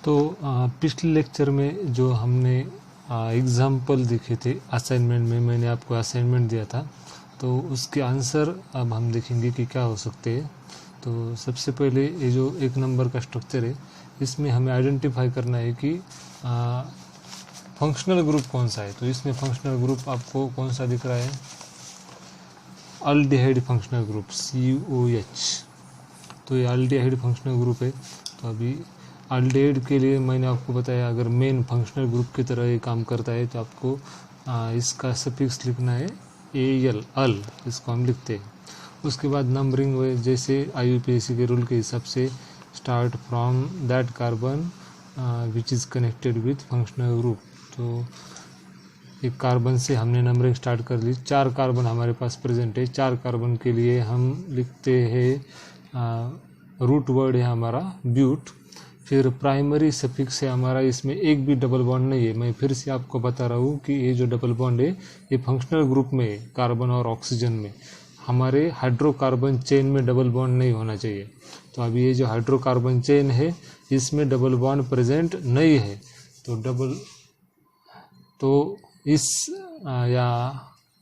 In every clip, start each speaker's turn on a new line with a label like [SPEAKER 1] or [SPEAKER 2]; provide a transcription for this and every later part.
[SPEAKER 1] तो पिछले लेक्चर में जो हमने एग्जाम्पल देखे थे असाइनमेंट में, मैंने आपको असाइनमेंट दिया था, तो उसके आंसर अब हम देखेंगे कि क्या हो सकते हैं। तो सबसे पहले ये जो एक नंबर का स्ट्रक्चर है, इसमें हमें आइडेंटिफाई करना है कि फंक्शनल ग्रुप कौन सा है। तो इसमें फंक्शनल ग्रुप आपको कौन सा दिख रहा है? Aldehyde functional group, COH। तो ये अल्डिहाइड फंक्शनल ग्रुप है। तो अभी अल्डिहाइड के लिए मैंने आपको बताया, अगर मेन फंक्शनल ग्रुप की तरह ये काम करता है तो आपको इसका सफिक्स लिखना है AL, अल, इसको हम लिखते हैं। उसके बाद नंबरिंग हुए, जैसे IUPAC के रूल के हिसाब से start from that carbon which is connected with functional group. तो एक कार्बन से हमने नंबरिंग स्टार्ट कर ली। 4 कार्बन हमारे पास प्रेजेंट है। 4 कार्बन के लिए हम लिखते हैं, रूट वर्ड है हमारा ब्यूट। फिर प्राइमरी सफिक्स है हमारा, इसमें एक भी डबल बॉन्ड नहीं है। मैं फिर से आपको बता रहा हूँ कि ये जो डबल बॉन्ड है ये फंक्शनल ग्रुप में है, कार्बन और ऑक्सीजन में। हमारे हाइड्रोकार्बन चेन में डबल बॉन्ड नहीं होना चाहिए। तो अभी ये जो हाइड्रोकार्बन चेन है इसमें डबल बॉन्ड प्रेजेंट नहीं है। तो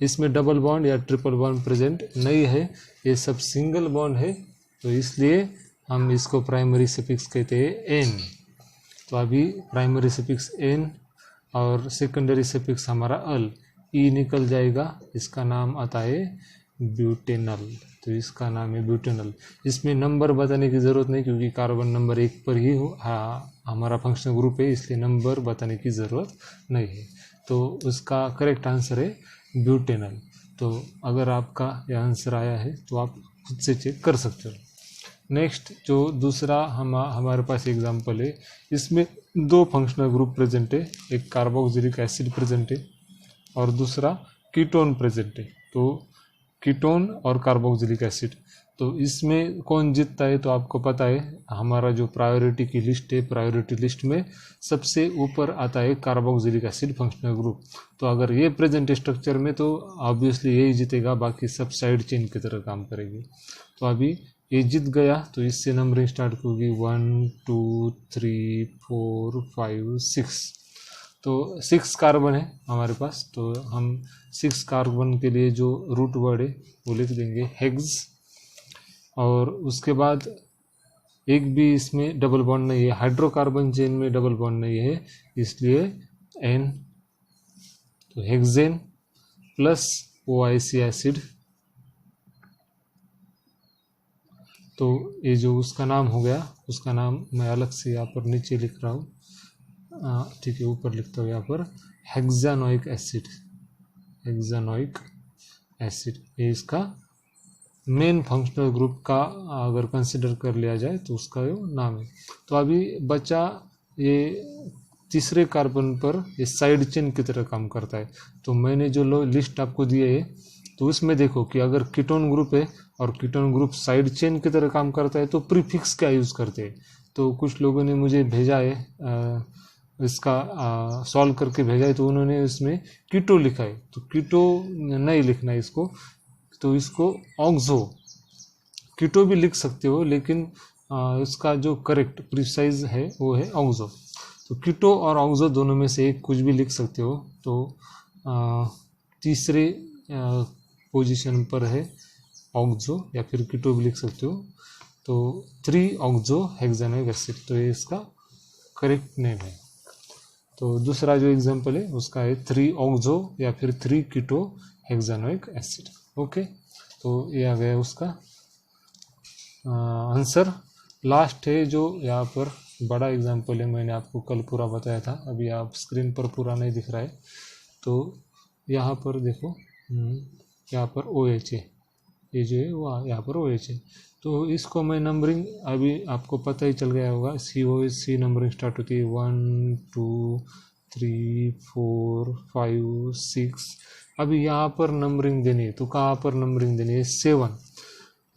[SPEAKER 1] इसमें डबल बॉन्ड या ट्रिपल बॉन्ड प्रेजेंट नहीं है, ये सब सिंगल बॉन्ड है। तो इसलिए हम इसको प्राइमरी सफिक्स कहते हैं N। तो अभी प्राइमरी सफिक्स N और सेकेंडरी सफिक्स हमारा अल, E निकल जाएगा। इसका नाम आता है ब्यूटेनल। तो इसका नाम है ब्यूटेनल। इसमें नंबर बताने की ज़रूरत नहीं, क्योंकि कार्बन नंबर 1 पर ही हमारा फंक्शनल ग्रुप है, इसलिए नंबर बताने की ज़रूरत नहीं है। तो उसका करेक्ट आंसर है ब्यूटेनल। तो अगर आपका यह आंसर आया है तो आप खुद से चेक कर सकते हो। नेक्स्ट जो दूसरा हमारे पास एग्जांपल है, इसमें 2 फंक्शनल ग्रुप प्रेजेंट है। एक कार्बोक्सिलिक एसिड प्रेजेंट है और दूसरा कीटोन प्रेजेंट है। तो कीटोन और कार्बोक्सिलिक एसिड, तो इसमें कौन जीतता है? तो आपको पता है हमारा जो प्रायोरिटी की लिस्ट है, प्रायोरिटी लिस्ट में सबसे ऊपर आता है कार्बोक्सिलिक एसिड फंक्शनल ग्रुप। तो अगर ये प्रेजेंट स्ट्रक्चर में तो ऑब्वियसली यही जीतेगा, बाकी सब साइड चेन की तरह काम करेगी। तो अभी ये जीत गया, तो इससे नंबरिंग स्टार्ट होगी 1 2 3 4 5 6। तो 6 कार्बन है हमारे पास। तो हम 6 कार्बन के लिए जो रूट वर्ड है वो लिख देंगे हेक्स। और उसके बाद एक भी इसमें डबल बॉन्ड नहीं है, हाइड्रोकार्बन चेन में डबल बॉन्ड नहीं है, इसलिए N। तो हेक्सेन प्लस OIC एसिड। तो ये जो उसका नाम हो गया, उसका नाम मैं अलग से यहाँ पर नीचे लिख रहा हूँ, ठीक है, ऊपर लिखता हूँ यहाँ पर हेक्सानोइक एसिड। हेक्सानोइक एसिड ये इसका मेन फंक्शनल ग्रुप का अगर कंसिडर कर लिया जाए तो उसका ये नाम है। तो अभी बचा ये तीसरे कार्बन पर, ये साइड चेन की तरह काम करता है। तो मैंने जो लिस्ट आपको दी है तो उसमें देखो कि अगर कीटोन ग्रुप है और कीटोन ग्रुप साइड चेन की तरह काम करता है तो प्रीफिक्स क्या यूज़ करते हैं। तो कुछ लोगों ने मुझे भेजा है, इसका सॉल्व करके भेजा है, तो उन्होंने इसमें कीटो लिखा है। तो कीटो नहीं लिखना है इसको, तो इसको ऑक्सो, कीटो भी लिख सकते हो, लेकिन इसका जो करेक्ट प्रिसाइज है वो है ऑक्सो। तो कीटो और ऑक्सो दोनों में से एक कुछ भी लिख सकते हो। तो तीसरे पोजीशन पर है ऑक्सो, या फिर कीटो भी लिख सकते हो। तो 3 ऑक्सो हेक्सानोइक एसिड, तो ये इसका करेक्ट नेम है। तो दूसरा जो एग्जांपल है उसका है 3 ऑक्सो या फिर 3 कीटो हेक्सानोइक एसिड। ओके, तो ये आ गया उसका आंसर। लास्ट है जो यहाँ पर बड़ा एग्जांपल है, मैंने आपको कल पूरा बताया था, अभी आप स्क्रीन पर पूरा नहीं दिख रहा है। तो यहाँ पर देखो, यहाँ पर OH है, ये जो है वो यहाँ पर OH है। तो इसको मैं नंबरिंग, अभी आपको पता ही चल गया होगा, COH नंबरिंग स्टार्ट होती है 1 2 3 4 5 6। अभी यहाँ पर नंबरिंग देनी है, तो कहाँ पर नंबरिंग देनी है? 7।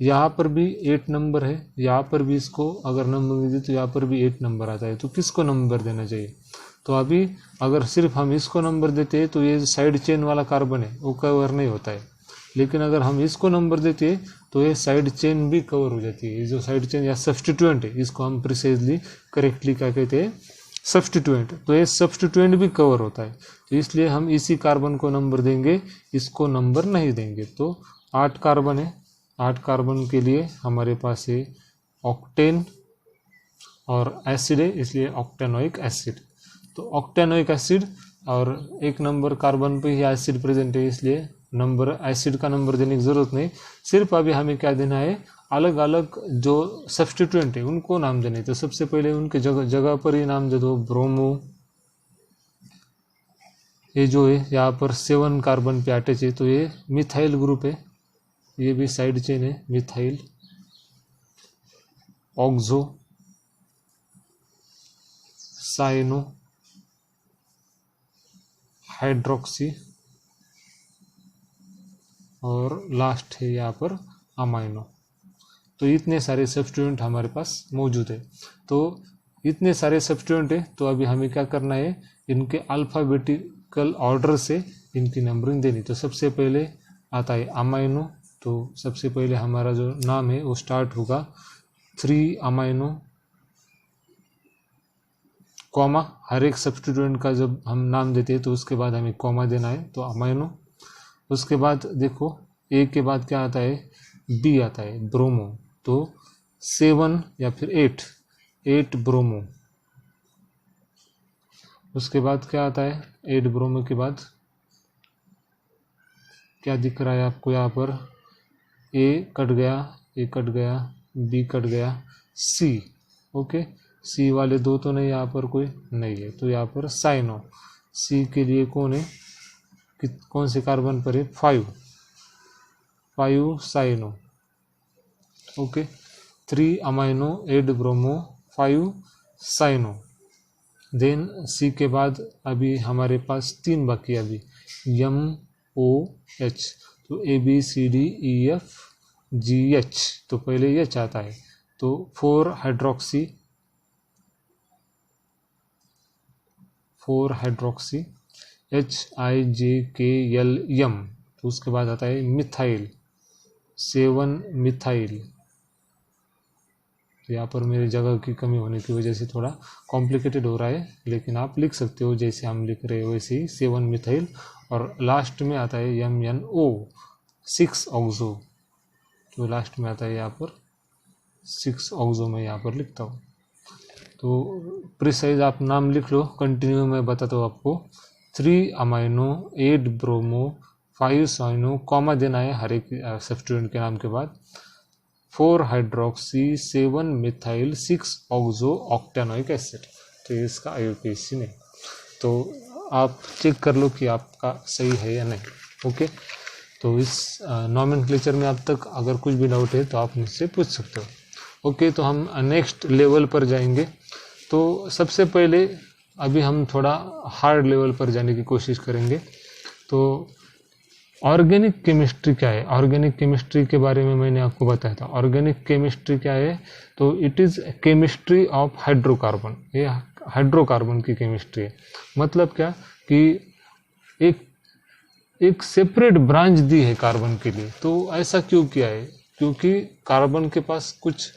[SPEAKER 1] यहाँ पर भी 8 नंबर है, यहाँ पर भी इसको अगर नंबरिंग दी तो यहाँ पर भी 8 नंबर आता है। तो किसको नंबर देना चाहिए? तो अभी अगर सिर्फ हम इसको नंबर देते हैं तो ये साइड चेन वाला कार्बन है वो कवर नहीं होता है। लेकिन अगर हम इसको नंबर देते हैं तो ये साइड चेन भी कवर हो जाती है। ये जो साइड चेन या सब्स्टिट्यूएंट है इसको हम प्रिसाइजली करेक्टली क्या कहते हैं, सब्स्टिट्यूएंट। तो ये सब्स्टिट्यूएंट भी कवर होता है, तो इसलिए हम इसी कार्बन को नंबर देंगे, इसको नंबर नहीं देंगे। तो 8 कार्बन है, 8 कार्बन के लिए हमारे पास है ऑक्टेन और एसिड है, इसलिए ऑक्टेनोइक एसिड। तो ऑक्टेनोइक एसिड और 1 नंबर कार्बन पे ही एसिड प्रेजेंट है, इसलिए नंबर एसिड का नंबर देने की ज़रूरत नहीं। सिर्फ अभी हमें क्या देना है, अलग अलग जो सब्स्टिट्यूएंट है उनको नाम देने। तो सबसे पहले उनके जगह पर ही नाम दे दो। ब्रोमो, ये जो है यहाँ पर 7 कार्बन पे अटैच है, तो ये मिथाइल ग्रुप है, ये भी साइड चेन है, मिथाइल। ऑक्सो, साइनो, हाइड्रोक्सी और लास्ट है यहाँ पर अमाइनो। तो इतने सारे सब्स्टिट्यूएंट हमारे पास मौजूद है। तो इतने सारे सब्स्टिट्यूएंट है, तो अभी हमें क्या करना है, इनके अल्फ़ाबेटिकल ऑर्डर से इनकी नंबरिंग देनी। तो सबसे पहले आता है अमाइनो, तो सबसे पहले हमारा जो नाम है वो स्टार्ट होगा 3 अमाइनो, कॉमा, हर एक सब्स्टिट्यूएंट का जब हम नाम देते हैं तो उसके बाद हमें कॉमा देना है, तो अमाइनो। उसके बाद देखो ए के बाद क्या आता है, बी आता है, ब्रोमो। तो 7 या फिर 8 ब्रोमो। उसके बाद क्या आता है, 8 ब्रोमो के बाद क्या दिख रहा है आपको यहाँ पर, ए कट गया, ए कट गया, बी कट गया, सी। ओके, सी वाले 2 तो नहीं, यहाँ पर कोई नहीं है, तो यहाँ पर साइनो। सी के लिए कौन है, कौन से कार्बन पर है, 5 cyano. Okay, 3 amino, 8 bromo, 5 cyano. Then C के बाद अभी हमारे पास 3 बाकी, अभी MOH। तो ABCDEFGH, तो पहले ये चाहता है, तो 4 हाइड्रोक्सी, HIJKLM। तो उसके बाद आता है मिथाइल, 7 मिथाइल। तो यहाँ पर मेरी जगह की कमी होने की वजह से थोड़ा कॉम्प्लिकेटेड हो रहा है, लेकिन आप लिख सकते हो जैसे हम लिख रहे हैं वैसे ही, 7 मिथाइल। और लास्ट में आता है MNO, 6 ऑक्सो। तो लास्ट में आता है यहाँ पर 6 ऑक्सो, मैं यहाँ पर लिखता हूँ। तो प्रिसाइज आप नाम लिख लो, कंटिन्यू मैं बताता हूँ आपको। 3 अमाइनो, 8 ब्रोमो, 5 साइनो, कॉमा देना है हर एक सब्स्टिट्यूएंट के नाम के बाद, 4 हाइड्रोक्सी, 7 मिथाइल, 6 ऑक्सो ऑक्टेनोइक एसिड। तो ये इसका IUPAC नहीं। तो आप चेक कर लो कि आपका सही है या नहीं। ओके, तो इस नॉमेनक्लेचर में अब तक अगर कुछ भी डाउट है तो आप मुझसे पूछ सकते हो। ओके, तो हम नेक्स्ट लेवल पर जाएंगे। तो सबसे पहले अभी हम थोड़ा हार्ड लेवल पर जाने की कोशिश करेंगे। तो ऑर्गेनिक केमिस्ट्री क्या है, ऑर्गेनिक केमिस्ट्री के बारे में मैंने आपको बताया था। ऑर्गेनिक केमिस्ट्री क्या है, तो it is chemistry of hydrocarbon. ये हाइड्रोकार्बन की केमिस्ट्री है। मतलब क्या कि एक सेपरेट ब्रांच दी है कार्बन के लिए। तो ऐसा क्यों किया है, क्योंकि कार्बन के पास कुछ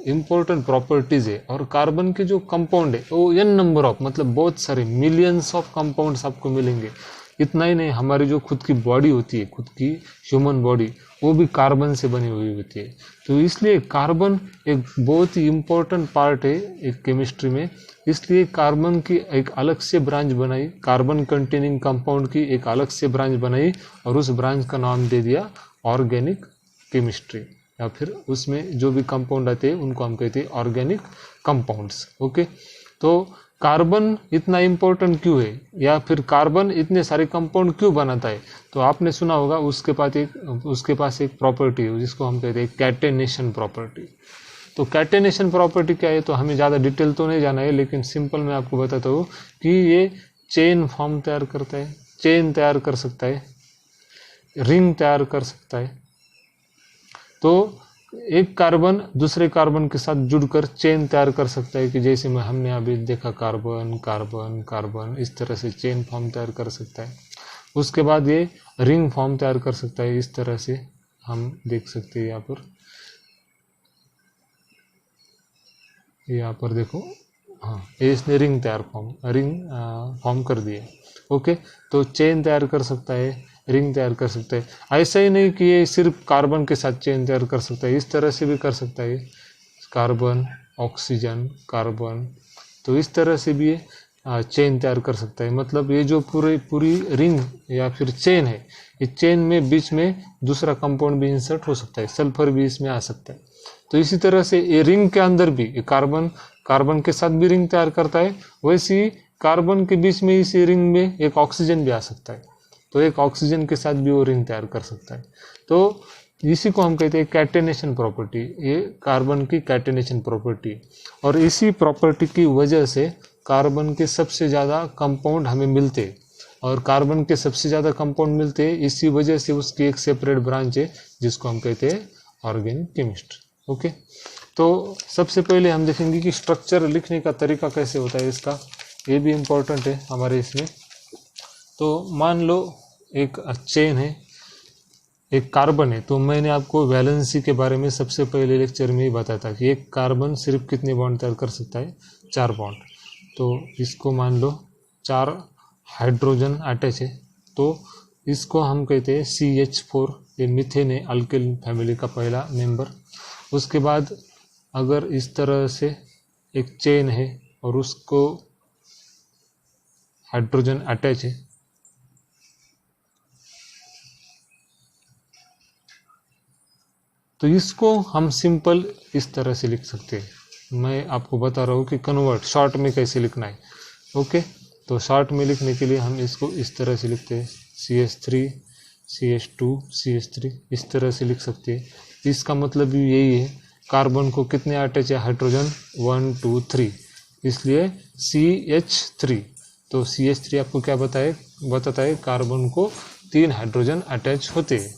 [SPEAKER 1] इम्पोर्टेंट प्रॉपर्टीज़ है, और कार्बन के जो कंपाउंड है वो n नंबर ऑफ, मतलब बहुत सारे मिलियंस ऑफ कंपाउंड्स आपको मिलेंगे। इतना ही नहीं, हमारी जो खुद की बॉडी होती है, खुद की ह्यूमन बॉडी, वो भी कार्बन से बनी हुई होती है। तो इसलिए कार्बन एक बहुत ही इम्पोर्टेंट पार्ट है एक केमिस्ट्री में। इसलिए कार्बन की एक अलग से ब्रांच बनाई, कार्बन कंटेनिंग कंपाउंड की एक अलग से ब्रांच बनाई, और उस ब्रांच का नाम दे दिया ऑर्गेनिक केमिस्ट्री, या फिर उसमें जो भी कंपाउंड आते हैं उनको हम कहते हैं ऑर्गेनिक कंपाउंड्स। ओके, तो कार्बन इतना इम्पोर्टेंट क्यों है, या फिर कार्बन इतने सारे कंपाउंड क्यों बनाता है, तो आपने सुना होगा उसके पास एक प्रॉपर्टी है जिसको हम कहते हैं कैटेनेशन प्रॉपर्टी। तो कैटेनेशन प्रॉपर्टी क्या है, तो हमें ज़्यादा डिटेल तो नहीं जाना है, लेकिन सिंपल मैं आपको बताता हूँ कि ये चेन फॉर्म तैयार करता है, चेन तैयार कर सकता है, रिंग तैयार कर सकता है। तो एक कार्बन दूसरे कार्बन के साथ जुड़कर चेन तैयार कर सकता है, कि जैसे हमने अभी देखा कार्बन कार्बन कार्बन, इस तरह से चेन फॉर्म तैयार कर सकता है। उसके बाद ये रिंग फॉर्म तैयार कर सकता है, इस तरह से हम देख सकते हैं यहाँ पर देखो, हाँ ये इसने रिंग फॉर्म कर दिया। ओके, तो चेन तैयार कर सकता है, रिंग तैयार कर सकता है। ऐसा ही नहीं कि ये सिर्फ कार्बन के साथ चेन तैयार कर सकता है, इस तरह से भी कर सकता है, कार्बन ऑक्सीजन कार्बन, तो इस तरह से भी ये चेन तैयार कर सकता है। मतलब ये जो पूरी रिंग या फिर चेन है, ये चेन में बीच में दूसरा कंपाउंड भी इंसर्ट हो सकता है, सल्फर भी इसमें आ सकता है। तो इसी तरह से ये रिंग के अंदर भी कार्बन के साथ भी रिंग तैयार करता है, वैसे ही कार्बन के बीच में इसी रिंग में एक ऑक्सीजन भी आ सकता है, तो एक ऑक्सीजन के साथ भी वो रिंग तैयार कर सकता है। तो इसी को हम कहते हैं कैटेनेशन प्रॉपर्टी, ये कार्बन की कैटेनेशन प्रॉपर्टी। और इसी प्रॉपर्टी की वजह से कार्बन के सबसे ज़्यादा कंपाउंड हमें मिलते, और कार्बन के सबसे ज़्यादा कंपाउंड मिलते, इसी वजह से उसकी एक सेपरेट ब्रांच है जिसको हम कहते हैं ऑर्गेनिक केमिस्ट्री। ओके, तो सबसे पहले हम देखेंगे कि स्ट्रक्चर लिखने का तरीका कैसे होता है इसका, ये भी इम्पोर्टेंट है हमारे इसमें। तो मान लो एक चेन है, एक कार्बन है, तो मैंने आपको वैलेंसी के बारे में सबसे पहले लेक्चर में ही बताया था कि एक कार्बन सिर्फ कितने बॉन्ड तैयार कर सकता है, 4 बॉन्ड। तो इसको मान लो 4 हाइड्रोजन अटैच है, तो इसको हम कहते हैं CH4, ये मीथेन है, अल्किल फैमिली का पहला मेंबर। उसके बाद अगर इस तरह से एक चेन है और उसको हाइड्रोजन अटैच है, तो इसको हम सिंपल इस तरह से लिख सकते हैं। मैं आपको बता रहा हूँ कि कन्वर्ट शॉर्ट में कैसे लिखना है। ओके, तो शॉर्ट में लिखने के लिए हम इसको इस तरह से लिखते हैं, CH3 CH2 CH3, इस तरह से लिख सकते हैं। इसका मतलब भी यही है, कार्बन को कितने अटैच है, हाइड्रोजन 1 2 3, इसलिए CH3। तो CH3 आपको क्या बताता है, कार्बन को 3 हाइड्रोजन अटैच होते हैं।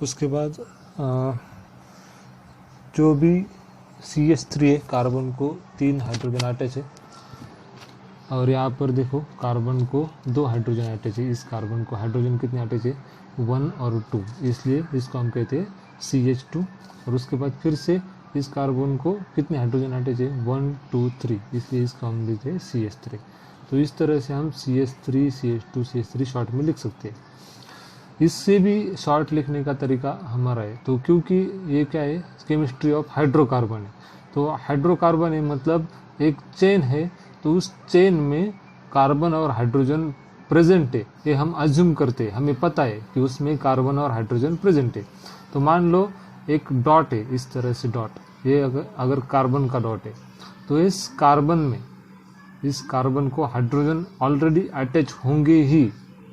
[SPEAKER 1] उसके बाद जो भी CH3 है, कार्बन को 3 हाइड्रोजन अटैच है, और यहाँ पर देखो कार्बन को 2 हाइड्रोजन अटैच है। इस कार्बन को हाइड्रोजन कितने अटैच है, 1 और 2, इसलिए इसको हम कहते हैं CH2। और उसके बाद फिर से इस कार्बन को कितने हाइड्रोजन अटैच है, 1 2 3, इसलिए इसको हम लिखते हैं CH3। तो इस तरह से हम CH3 CH2 CH3 शॉर्ट में लिख सकते हैं। इससे भी शॉर्ट लिखने का तरीका हमारा है, तो क्योंकि ये क्या है, केमिस्ट्री ऑफ हाइड्रोकार्बन है, तो हाइड्रोकार्बन है मतलब एक चेन है, तो उस चेन में कार्बन और हाइड्रोजन प्रेजेंट है, ये हम अज्यूम करते हैं, हमें पता है कि उसमें कार्बन और हाइड्रोजन प्रेजेंट है। तो मान लो एक डॉट है, इस तरह से डॉट, ये अगर कार्बन का डॉट है, तो इस कार्बन को हाइड्रोजन ऑलरेडी अटैच होंगे ही,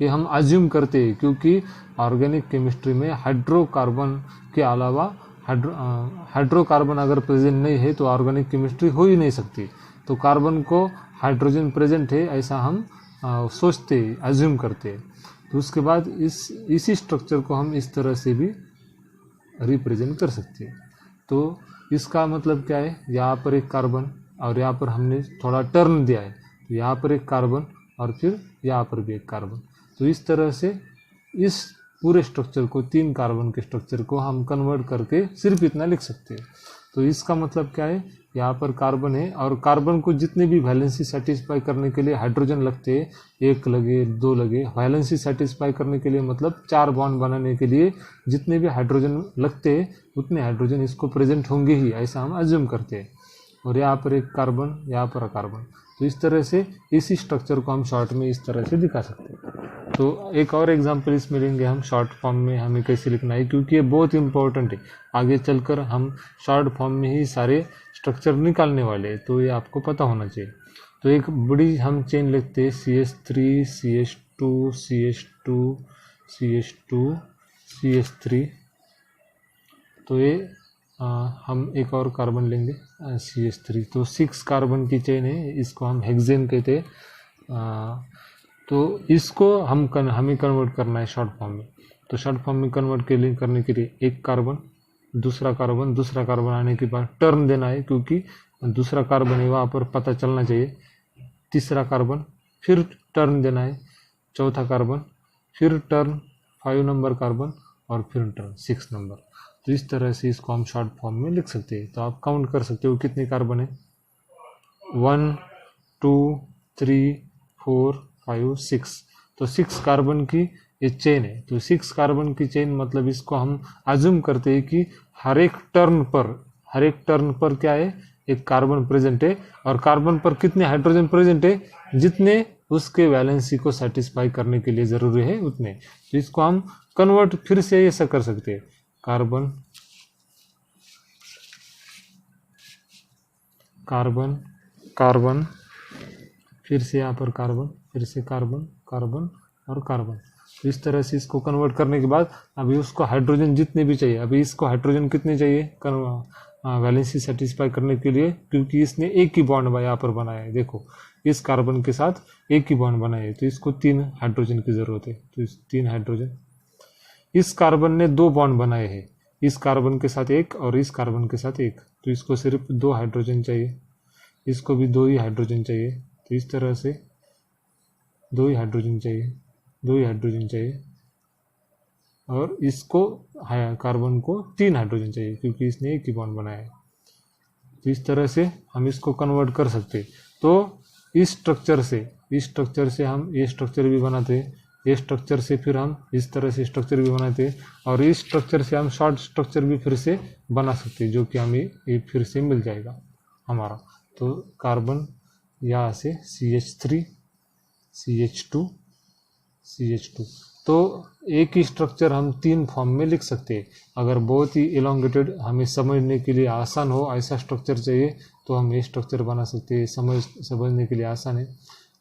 [SPEAKER 1] ये हम अज्यूम करते हैं, क्योंकि ऑर्गेनिक केमिस्ट्री में हाइड्रोकार्बन के अलावा हाइड्रोकार्बन अगर प्रेजेंट नहीं है तो ऑर्गेनिक केमिस्ट्री हो ही नहीं सकती। तो कार्बन को हाइड्रोजन प्रेजेंट है ऐसा हम सोचते हैं, अज्यूम करते हैं। तो उसके बाद इसी स्ट्रक्चर को हम इस तरह से भी रिप्रेजेंट कर सकते हैं। तो इसका मतलब क्या है, यहाँ पर एक कार्बन और यहाँ पर हमने थोड़ा टर्न दिया है, तो यहाँ पर एक कार्बन और फिर यहाँ पर भी एक कार्बन। तो इस तरह से इस पूरे स्ट्रक्चर को, 3 कार्बन के स्ट्रक्चर को हम कन्वर्ट करके सिर्फ इतना लिख सकते हैं। तो इसका मतलब क्या है, यहाँ पर कार्बन है और कार्बन को जितने भी वैलेंसी सेटिस्फाई करने के लिए हाइड्रोजन लगते हैं, 1 लगे 2 लगे, वैलेंसी सेटिस्फाई करने के लिए मतलब 4 बॉन्ड बनाने के लिए जितने भी हाइड्रोजन लगते हैं उतने हाइड्रोजन इसको प्रेजेंट होंगे ही, ऐसा हम अज्यूम करते हैं। और यहाँ पर एक कार्बन, यहाँ पर कार्बन, तो इस तरह से इसी स्ट्रक्चर को हम शॉर्ट में इस तरह से दिखा सकते हैं। तो एक और एग्जांपल इसमें लेंगे हम, शॉर्ट फॉर्म में हमें कैसे लिखना है, क्योंकि ये बहुत इंपॉर्टेंट है। आगे चलकर हम शॉर्ट फॉर्म में ही सारे स्ट्रक्चर निकालने वाले हैं, तो ये आपको पता होना चाहिए। तो एक बड़ी हम चेन लिखते हैं, CH3 CH2 CH2 CH2 CH3। तो ये हम एक और कार्बन लेंगे CH3, तो 6 कार्बन की चेन है, इसको हम हेक्सेन कहते हैं। तो इसको हमें कन्वर्ट करना है शॉर्ट फॉर्म में। तो शॉर्ट फॉर्म में कन्वर्ट करने के लिए एक कार्बन, दूसरा कार्बन आने के बाद टर्न देना है, क्योंकि दूसरा कार्बन है वहाँ पर पता चलना चाहिए, तीसरा कार्बन, फिर टर्न देना है, चौथा कार्बन, फिर टर्न 5 नंबर कार्बन और फिर टर्न 6 नंबर। तो इस तरह से इसको हम शॉर्ट फॉर्म में लिख सकते हैं। तो आप काउंट कर सकते हो कितने कार्बन है, 1 2 3 4 5 6। तो 6 कार्बन की ये चेन है। तो 6 कार्बन की चेन मतलब इसको हम अज्यूम करते हैं कि हर एक टर्न पर क्या है, एक कार्बन प्रेजेंट है, और कार्बन पर कितने हाइड्रोजन प्रेजेंट है, जितने उसके वैलेंसी को सेटिस्फाई करने के लिए जरूरी है उतने। तो इसको हम कन्वर्ट फिर से ऐसा कर सकते हैं, कार्बन कार्बन कार्बन, फिर से यहाँ पर कार्बन, फिर से कार्बन कार्बन और कार्बन। तो इस तरह से इसको कन्वर्ट करने के बाद अभी उसको हाइड्रोजन जितने भी चाहिए, अभी इसको हाइड्रोजन कितने चाहिए वैलेंसी सेटिस्फाई करने के लिए, क्योंकि इसने एक ही बॉन्ड यहाँ पर बनाया है। देखो इस कार्बन के साथ एक ही बॉन्ड बनाया है, तो इसको 3 हाइड्रोजन की जरूरत है। तो इस 3 हाइड्रोजन, इस कार्बन ने 2 बॉन्ड बनाए हैं, इस कार्बन के साथ एक और इस कार्बन के साथ एक, तो इसको सिर्फ 2 हाइड्रोजन चाहिए, इसको भी 2 ही हाइड्रोजन चाहिए। तो इस तरह से 2 ही हाइड्रोजन चाहिए, 2 ही हाइड्रोजन चाहिए, और इसको कार्बन को 3 हाइड्रोजन चाहिए क्योंकि इसने एक ही बॉन्ड बनाया है। तो इस तरह से हम इसको कन्वर्ट कर सकते हैं। तो इस स्ट्रक्चर से हम ये स्ट्रक्चर भी बनाते हैं, ये स्ट्रक्चर से फिर हम इस तरह से स्ट्रक्चर भी बनाते हैं, और इस स्ट्रक्चर से हम शॉर्ट स्ट्रक्चर भी फिर से बना सकते हैं, जो कि हमें ये फिर से मिल जाएगा हमारा। तो कार्बन यहाँ से CH3 CH2 CH2। तो एक ही स्ट्रक्चर हम 3 फॉर्म में लिख सकते हैं। अगर बहुत ही इलोंगेटेड, हमें समझने के लिए आसान हो ऐसा स्ट्रक्चर चाहिए तो हम ये स्ट्रक्चर बना सकते हैं, समझने के लिए आसान है।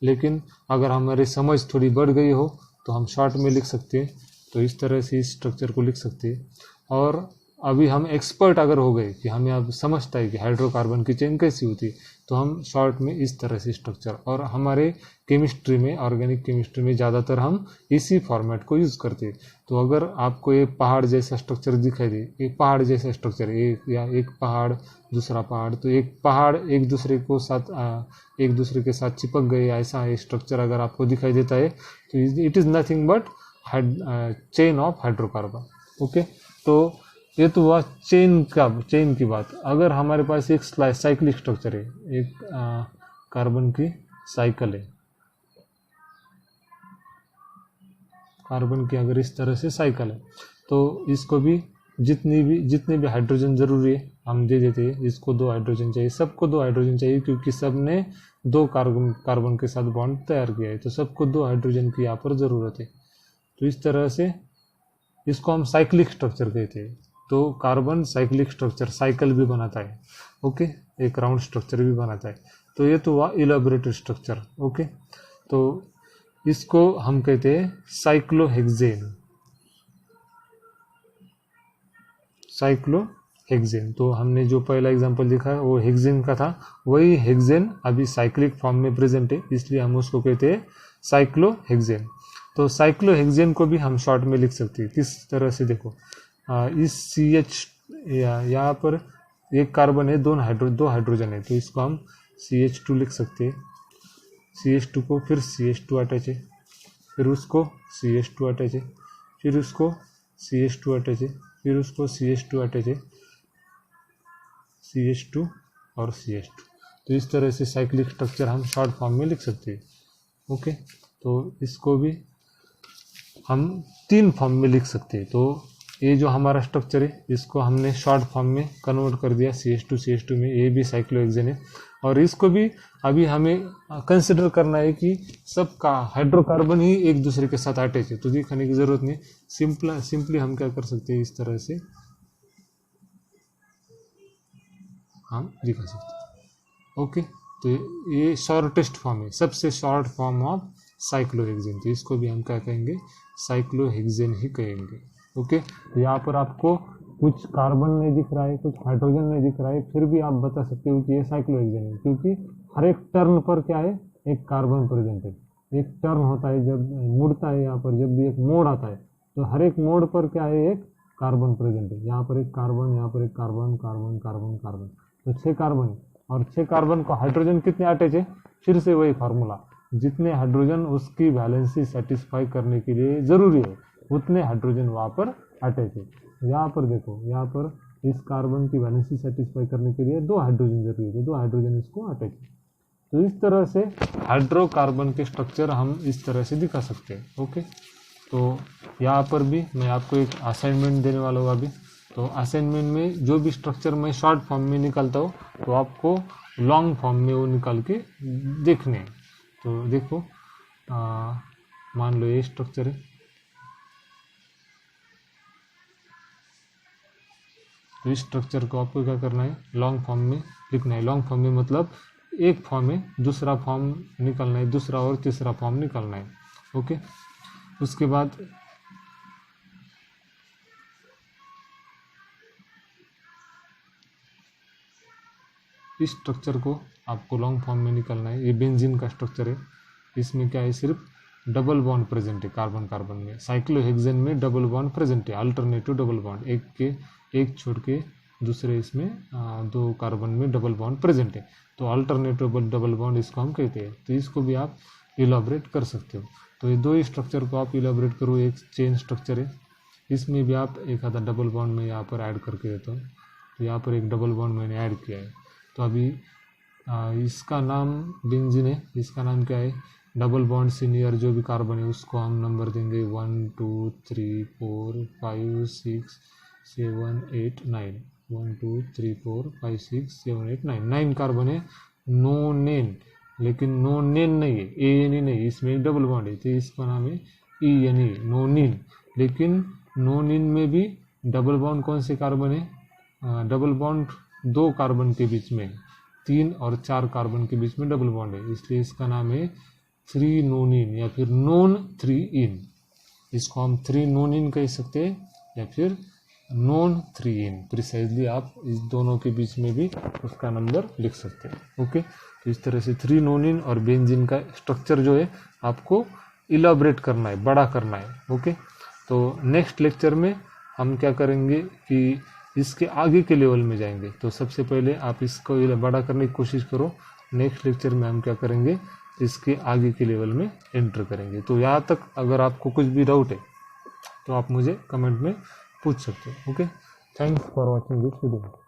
[SPEAKER 1] लेकिन अगर हमारी समझ थोड़ी बढ़ गई हो तो हम शॉर्ट में लिख सकते हैं। तो इस तरह से इस स्ट्रक्चर को लिख सकते हैं। और अभी हम एक्सपर्ट अगर हो गए कि हमें अब समझता है कि हाइड्रोकार्बन की चेन कैसी होती है, तो हम शॉर्ट में इस तरह से स्ट्रक्चर, और हमारे केमिस्ट्री में, ऑर्गेनिक केमिस्ट्री में ज़्यादातर हम इसी फॉर्मेट को यूज़ करते हैं। तो अगर आपको ये पहाड़ जैसा स्ट्रक्चर दिखाई दे, एक पहाड़ जैसा स्ट्रक्चर, एक पहाड़ दूसरा पहाड़, तो एक पहाड़ एक दूसरे के साथ चिपक गए, ऐसा स्ट्रक्चर अगर आपको दिखाई देता है तो it is nothing but chain of hydrocarbon. Okay, तो ये तो हुआ चेन की बात। अगर हमारे पास एक साइक्लिक स्ट्रक्चर है, एक कार्बन की साइकिल है, कार्बन की अगर इस तरह से साइकिल है, तो इसको भी जितने भी हाइड्रोजन जरूरी है हम दे देते हैं। इसको 2 हाइड्रोजन चाहिए, सबको 2 हाइड्रोजन चाहिए, क्योंकि सबने 2 कार्बन के साथ बॉन्ड तैयार किया है, तो सबको 2 हाइड्रोजन की यहाँ पर ज़रूरत है। तो इस तरह से इसको हम साइक्लिक स्ट्रक्चर कहते हैं। तो कार्बन साइक्लिक स्ट्रक्चर, साइकिल भी बनाता है, ओके, एक राउंड स्ट्रक्चर भी बनाता है। तो ये तो हुआ इलेबोरेटेड स्ट्रक्चर। ओके, तो इसको हम कहते हैं साइक्लोहेक्सेन। तो हमने जो पहला एग्जांपल देखा वो हेक्सेन का था, वही हेक्सेन अभी साइक्लिक फॉर्म में प्रेजेंट है, इसलिए हम उसको कहते हैं साइक्लोहेक्सेन। तो साइक्लोहेक्सेन को भी हम शॉर्ट में लिख सकते हैं। किस तरह से, देखो इस CH यहाँ पर एक कार्बन है, 2 हाइड्रोजन है, तो इसको हम CH2 लिख सकते हैं। CH2 को फिर CH2 अटैच है, फिर उसको CH2 अटैच है, फिर उसको CH2 अटैच है, फिर उसको CH2 अटैच है, CH2 और CH2। तो इस तरह से साइक्लिक स्ट्रक्चर हम शॉर्ट फॉर्म में लिख सकते हैं। ओके, तो इसको भी हम 3 फॉर्म में लिख सकते हैं। तो ये जो हमारा स्ट्रक्चर है इसको हमने शॉर्ट फॉर्म में कन्वर्ट कर दिया CH2 में, ये भी साइक्लोहेक्सेन है। और इसको भी अभी हमें कंसिडर करना है कि सबका हाइड्रोकार्बन ही एक दूसरे के साथ अटैच है, तो दिखाने की जरूरत नहीं, सिंपली हम क्या कर सकते हैं, इस तरह से हम दिखा सकते हैं। ओके, तो ये शॉर्टेस्ट फॉर्म है, सबसे शॉर्ट फॉर्म ऑफ साइक्लोहेक्सेन। तो इसको भी हम क्या कहेंगे, साइक्लोहेक्सेन ही कहेंगे। ओके, तो यहाँ पर आपको कुछ कार्बन नहीं दिख रहा है, कुछ हाइड्रोजन नहीं दिख रहा है, फिर भी आप बता सकते हो कि ये साइक्लोहेक्सेन है, क्योंकि हर एक टर्न पर क्या है, एक कार्बन प्रेजेंट है। एक टर्न होता है जब मुड़ता है, यहाँ पर जब भी एक मोड़ आता है तो हर एक मोड़ पर क्या है, एक कार्बन प्रेजेंट है। यहाँ पर एक कार्बन, यहाँ पर एक कार्बन, कार्बन कार्बन कार्बन, तो 6 कार्बन है। और 6 कार्बन को हाइड्रोजन कितने अटैच है, फिर से वही फार्मूला, जितने हाइड्रोजन उसकी वैलेंसी सेटिस्फाई करने के लिए जरूरी है उतने हाइड्रोजन वहाँ पर अटैच है। यहाँ पर देखो, यहाँ पर इस कार्बन की वैलेंसी सेटिस्फाई करने के लिए 2 हाइड्रोजन जरूरी है, 2 हाइड्रोजन इसको अटैच है। तो इस तरह से हाइड्रोकार्बन के स्ट्रक्चर हम इस तरह से दिखा सकते हैं। ओके, तो यहाँ पर भी मैं आपको एक असाइनमेंट देने वाला हूँ अभी। तो असाइनमेंट में जो भी स्ट्रक्चर मैं शॉर्ट फॉर्म में निकालता हूँ तो आपको लॉन्ग फॉर्म में वो निकाल के देखने हैं। तो देखो, मान लो ये स्ट्रक्चर है, तो इस स्ट्रक्चर को आपको क्या करना है, लॉन्ग फॉर्म में लिखना है। लॉन्ग फॉर्म में मतलब एक फॉर्म है, दूसरा फॉर्म निकालना है, दूसरा और तीसरा फॉर्म निकालना है। ओके, उसके बाद इस स्ट्रक्चर को आपको लॉन्ग फॉर्म में निकालना है। ये बेंजीन का स्ट्रक्चर है, इसमें क्या है, सिर्फ डबल बॉन्ड प्रेजेंट है कार्बन कार्बन में। साइक्लोहेक्सेन में डबल बॉन्ड प्रेजेंट है, अल्टरनेटिव डबल बॉन्ड, एक छोड़ के दूसरे इसमें 2 कार्बन में डबल बॉन्ड प्रेजेंट है। तो अल्टरनेटिव डबल बॉन्ड इसको हम कहते हैं। तो इसको भी आप इलाबरेट कर सकते हो। तो ये 2 ही स्ट्रक्चर को आप इलाबरेट करो। एक चेन स्ट्रक्चर है, इसमें भी आप एक आधा डबल बॉन्ड में यहाँ पर ऐड करके देता हूँ। तो यहाँ पर एक डबल बॉन्ड मैंने ऐड किया है। तो अभी इसका नाम बेंजीन है, इसका नाम क्या है, डबल बॉन्ड से नियर जो भी कार्बन है उसको हम नंबर देंगे 1 2 3 4 5 6 7 8 9। 1 2 3 4 5 6 7 8 9, 9 कार्बन है। नो नेन, लेकिन नो नेन नहीं है, ए एन ई नहीं, इसमें एक डबल बॉन्ड है तो इसका नाम है ई एन ई, नो नीन। लेकिन नो नीन में भी डबल बॉन्ड कौन से कार्बन है, डबल बॉन्ड 2 कार्बन के बीच में, 3 और 4 कार्बन के बीच में डबल बॉन्ड है, इसलिए इसका नाम है 3 नोनिन या फिर नोन 3 इन। इसको हम 3 नोनिन कह सकते हैं या फिर नोन 3 इन। प्रिसाइजली आप इस दोनों के बीच में भी उसका नंबर लिख सकते हैं। ओके, तो इस तरह से 3 नोनिन और बेंजीन का स्ट्रक्चर जो है आपको इलाबरेट करना है, बड़ा करना है। ओके, तो नेक्स्ट लेक्चर में हम क्या करेंगे कि इसके आगे के लेवल में जाएंगे। तो सबसे पहले आप इसको बड़ा करने की कोशिश करो। नेक्स्ट लेक्चर में हम क्या करेंगे, इसके आगे के लेवल में एंटर करेंगे। तो यहाँ तक अगर आपको कुछ भी डाउट है तो आप मुझे कमेंट में पूछ सकते हो। Okay, thanks for watching this video.